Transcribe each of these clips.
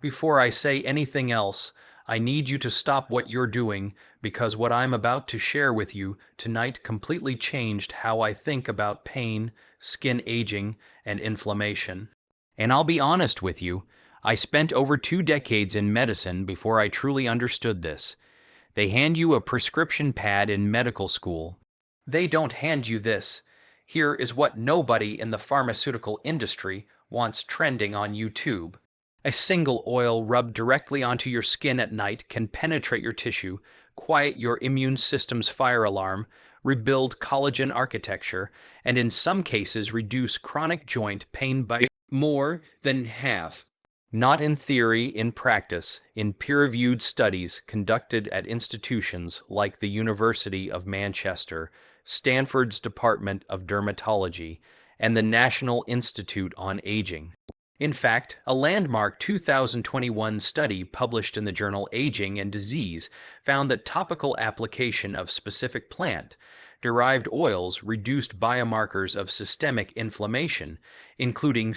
before I say anything else, I need you to stop what you're doing because what I'm about to share with you tonight completely changed how I think about pain, skin aging, and inflammation. And I'll be honest with you, I spent over 2 decades in medicine before I truly understood this. They hand you a prescription pad in medical school. They don't hand you this. Here is what nobody in the pharmaceutical industry wants trending on YouTube. A single oil rubbed directly onto your skin at night can penetrate your tissue, quiet your immune system's fire alarm, rebuild collagen architecture, and in some cases reduce chronic joint pain by more than half. Not in theory, in practice, in peer-reviewed studies conducted at institutions like the University of Manchester, Stanford's Department of Dermatology, and the National Institute on Aging. In fact, a landmark 2021 study published in the journal Aging and Disease found that topical application of specific plant-derived oils reduced biomarkers of systemic inflammation, including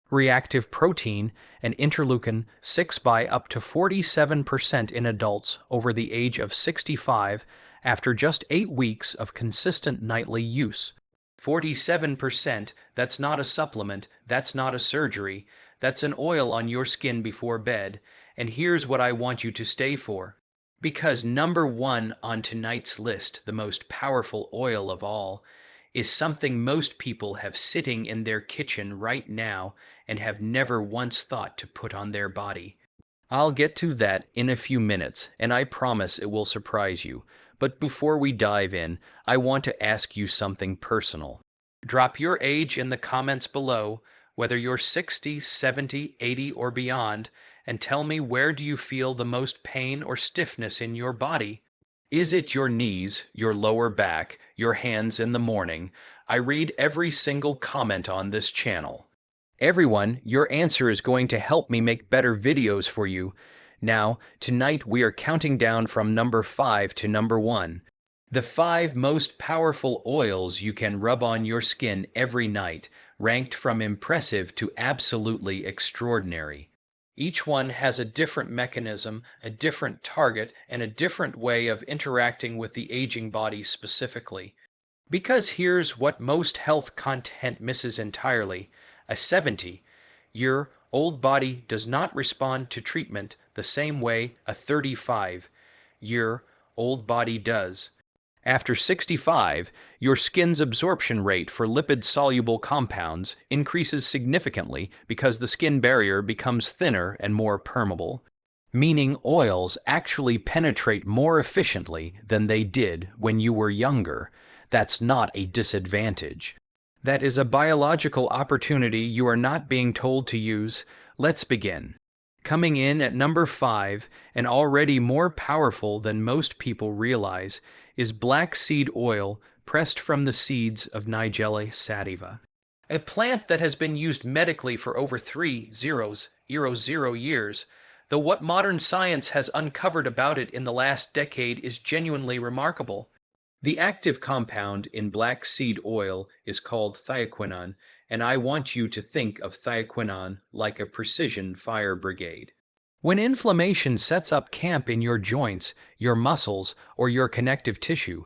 reactive protein and interleukin-6 by up to 47% in adults over the age of 65 after just 8 weeks of consistent nightly use. 47%, that's not a supplement, that's not a surgery, that's an oil on your skin before bed, and here's what I want you to stay for. Because number one on tonight's list, the most powerful oil of all, is something most people have sitting in their kitchen right now and have never once thought to put on their body. I'll get to that in a few minutes, and I promise it will surprise you. But before we dive in, I want to ask you something personal. Drop your age in the comments below, whether you're 60, 70, 80, or beyond, and tell me, where do you feel the most pain or stiffness in your body? Is it your knees, your lower back, your hands in the morning? I read every single comment on this channel. Everyone, your answer is going to help me make better videos for you. Now, tonight we are counting down from number 5 to number 1. The 5 most powerful oils you can rub on your skin every night, ranked from impressive to absolutely extraordinary. Each one has a different mechanism, a different target, and a different way of interacting with the aging body specifically. Because here's what most health content misses entirely. A 70-year-old body does not respond to treatment the same way a 35-year-old body does. After 65, your skin's absorption rate for lipid-soluble compounds increases significantly because the skin barrier becomes thinner and more permeable, meaning oils actually penetrate more efficiently than they did when you were younger. That's not a disadvantage. That is a biological opportunity you are not being told to use. Let's begin. Coming in at number 5, and already more powerful than most people realize, is black seed oil pressed from the seeds of Nigella sativa, a plant that has been used medically for over 30 years, though what modern science has uncovered about it in the last decade is genuinely remarkable. The active compound in black seed oil is called thymoquinone, and I want you to think of thymoquinone like a precision fire brigade. When inflammation sets up camp in your joints, your muscles, or your connective tissue,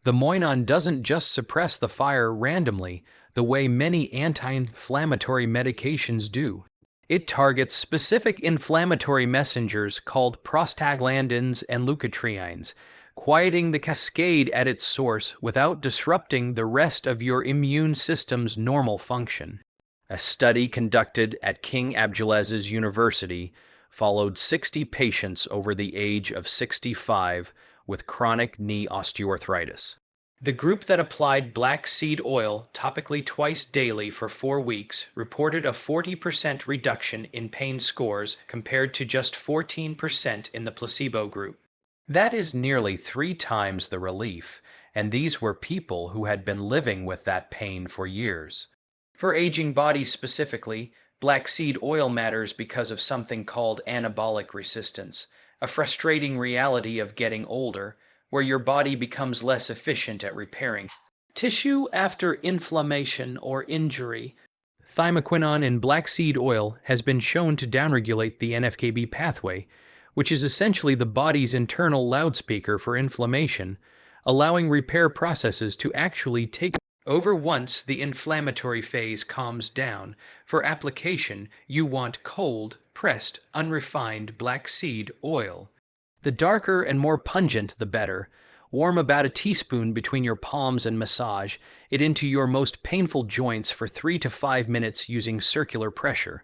the moinon doesn't just suppress the fire randomly the way many anti-inflammatory medications do. It targets specific inflammatory messengers called prostaglandins and leukotrienes, quieting the cascade at its source without disrupting the rest of your immune system's normal function. A study conducted at King Abdulaz's University followed 60 patients over the age of 65 with chronic knee osteoarthritis. The group that applied black seed oil topically twice daily for 4 weeks reported a 40% reduction in pain scores compared to just 14% in the placebo group. That is nearly 3 times the relief, and these were people who had been living with that pain for years. For aging bodies specifically, black seed oil matters because of something called anabolic resistance, a frustrating reality of getting older, where your body becomes less efficient at repairing tissue after inflammation or injury. Thymoquinone in black seed oil has been shown to downregulate the NF-κB pathway, which is essentially the body's internal loudspeaker for inflammation, allowing repair processes to actually take over once the inflammatory phase calms down. For application, you want cold, pressed, unrefined black seed oil. The darker and more pungent, the better. Warm about a teaspoon between your palms and massage it into your most painful joints for 3 to 5 minutes using circular pressure.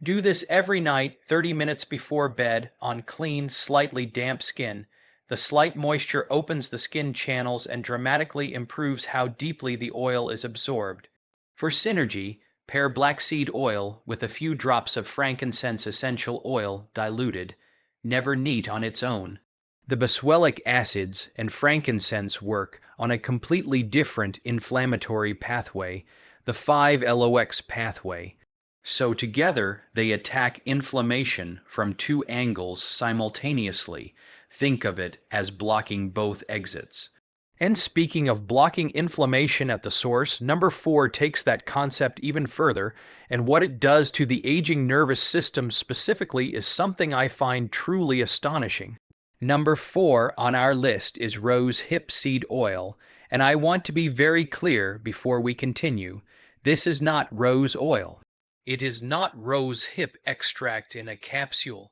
Do this every night, 30 minutes before bed, on clean, slightly damp skin. The slight moisture opens the skin channels and dramatically improves how deeply the oil is absorbed. For synergy, pair black seed oil with a few drops of frankincense essential oil diluted, never neat on its own. The boswellic acids and frankincense work on a completely different inflammatory pathway, the 5-LOX pathway. So together they attack inflammation from two angles simultaneously. Think of it as blocking both exits. And speaking of blocking inflammation at the source, number 4 takes that concept even further, and what it does to the aging nervous system specifically is something I find truly astonishing. Number 4 on our list is rosehip seed oil, and I want to be very clear before we continue. This is not rose oil. It is not rosehip extract in a capsule.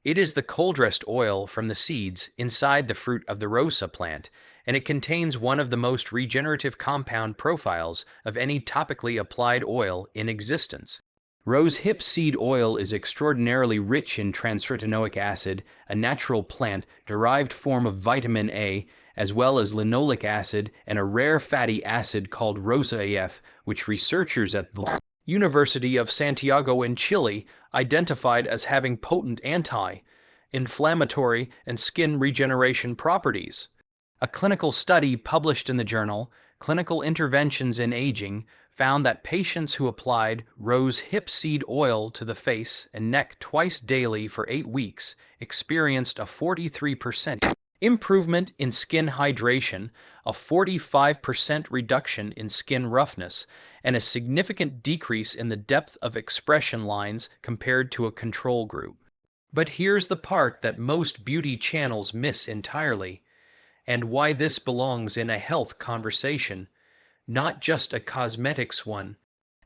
It is the cold-pressed oil from the seeds inside the fruit of the rosa plant, and it contains one of the most regenerative compound profiles of any topically applied oil in existence. Rosehip seed oil is extraordinarily rich in transretinoic acid, a natural plant-derived form of vitamin A, as well as linoleic acid and a rare fatty acid called Rosehip, which researchers at the University of Santiago in Chile identified as having potent anti-inflammatory and skin regeneration properties. A clinical study published in the journal Clinical Interventions in Aging found that patients who applied rosehip seed oil to the face and neck twice daily for 8 weeks experienced a 43% improvement in skin hydration, a 45% reduction in skin roughness, and a significant decrease in the depth of expression lines compared to a control group. But here's the part that most beauty channels miss entirely, and why this belongs in a health conversation, not just a cosmetics one.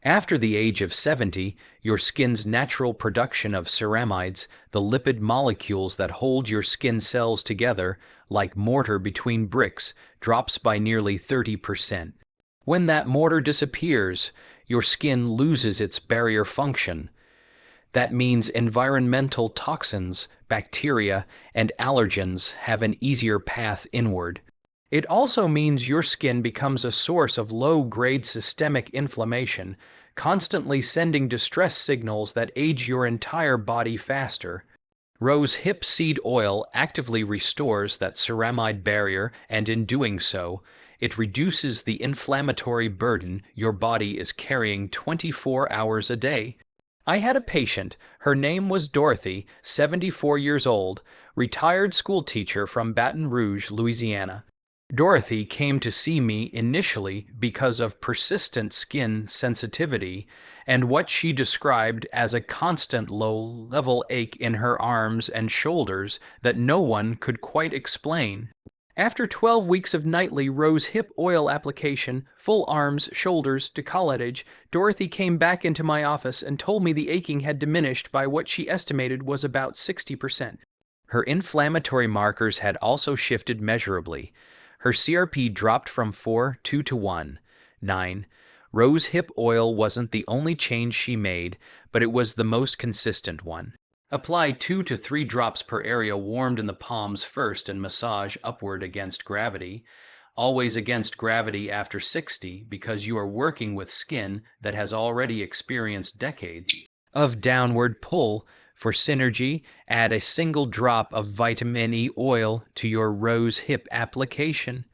After the age of 70, your skin's natural production of ceramides, the lipid molecules that hold your skin cells together, like mortar between bricks, drops by nearly 30%. When that mortar disappears, your skin loses its barrier function. That means environmental toxins, bacteria, and allergens have an easier path inward. It also means your skin becomes a source of low-grade systemic inflammation, constantly sending distress signals that age your entire body faster. Rosehip seed oil actively restores that ceramide barrier, and in doing so, it reduces the inflammatory burden your body is carrying 24 hours a day. I had a patient, her name was Dorothy, 74 years old, retired school teacher from Baton Rouge, Louisiana. Dorothy came to see me initially because of persistent skin sensitivity and what she described as a constant low-level ache in her arms and shoulders that no one could quite explain. After 12 weeks of nightly rosehip oil application, full arms, shoulders, décolletage, Dorothy came back into my office and told me the aching had diminished by what she estimated was about 60%. Her inflammatory markers had also shifted measurably. Her CRP dropped from 4 to 1. 9. Rosehip oil wasn't the only change she made, but it was the most consistent one. Apply 2 to 3 drops per area warmed in the palms first and massage upward against gravity. Always against gravity after 60 because you are working with skin that has already experienced decades of downward pull. For synergy, add a single drop of vitamin E oil to your rosehip application.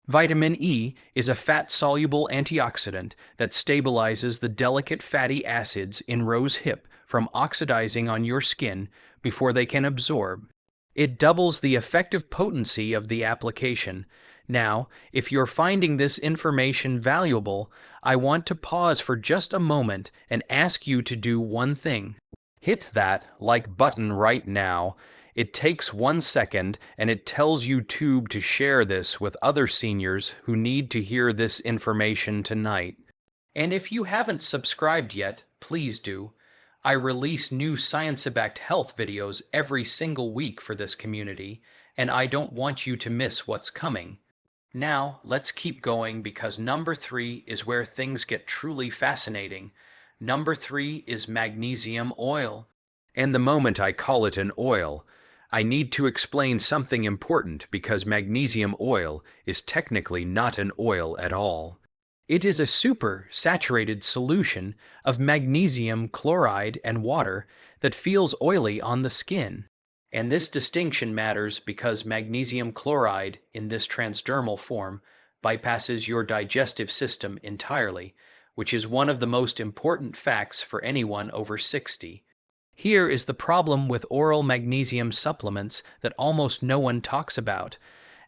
Vitamin E is a fat-soluble antioxidant that stabilizes the delicate fatty acids in rosehip from oxidizing on your skin before they can absorb. It doubles the effective potency of the application, Now, if you're finding this information valuable, I want to pause for just a moment and ask you to do one thing. Hit that like button right now. It takes 1 second and it tells YouTube to share this with other seniors who need to hear this information tonight. And if you haven't subscribed yet, please do. I release new science-backed health videos every single week for this community, and I don't want you to miss what's coming. Now, let's keep going because number 3 is where things get truly fascinating. Number 3 is magnesium oil. And the moment I call it an oil, I need to explain something important because magnesium oil is technically not an oil at all. It is a super saturated solution of magnesium chloride and water that feels oily on the skin. And this distinction matters because magnesium chloride in this transdermal form bypasses your digestive system entirely, which is one of the most important facts for anyone over 60. Here is the problem with oral magnesium supplements that almost no one talks about.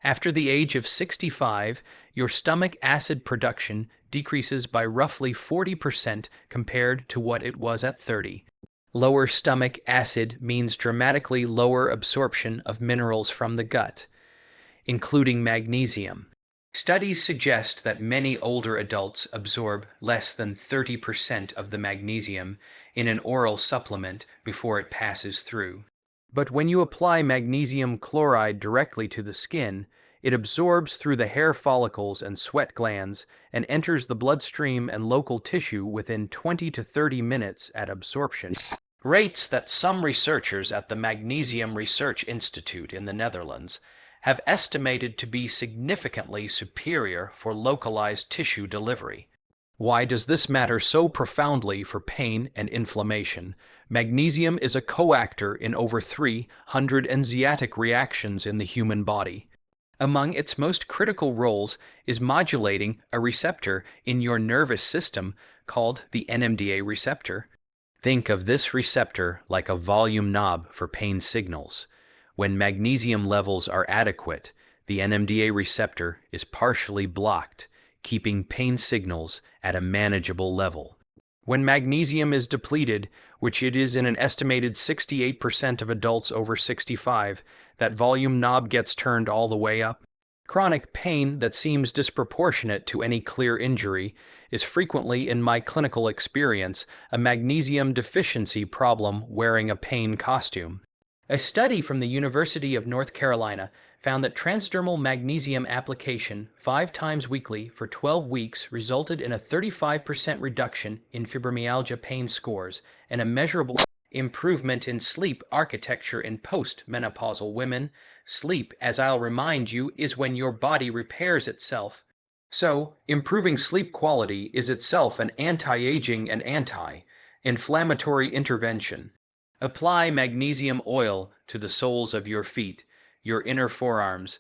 After the age of 65, your stomach acid production decreases by roughly 40% compared to what it was at 30. Lower stomach acid means dramatically lower absorption of minerals from the gut, including magnesium. Studies suggest that many older adults absorb less than 30% of the magnesium in an oral supplement before it passes through. But when you apply magnesium chloride directly to the skin, it absorbs through the hair follicles and sweat glands and enters the bloodstream and local tissue within 20 to 30 minutes at absorption. Rates that some researchers at the Magnesium Research Institute in the Netherlands have estimated to be significantly superior for localized tissue delivery. Why does this matter so profoundly for pain and inflammation? Magnesium is a coactor in over 300 enzymatic reactions in the human body. Among its most critical roles is modulating a receptor in your nervous system called the NMDA receptor. Think of this receptor like a volume knob for pain signals. When magnesium levels are adequate, the NMDA receptor is partially blocked, keeping pain signals at a manageable level. When magnesium is depleted, which it is in an estimated 68% of adults over 65, that volume knob gets turned all the way up. Chronic pain that seems disproportionate to any clear injury is frequently, in my clinical experience, a magnesium deficiency problem wearing a pain costume. A study from the University of North Carolina found that transdermal magnesium application 5 times weekly for 12 weeks resulted in a 35% reduction in fibromyalgia pain scores and a measurable improvement in sleep architecture in post-menopausal women. Sleep, as I'll remind you, is when your body repairs itself. So, improving sleep quality is itself an anti-aging and anti-inflammatory intervention. Apply magnesium oil to the soles of your feet, your inner forearms,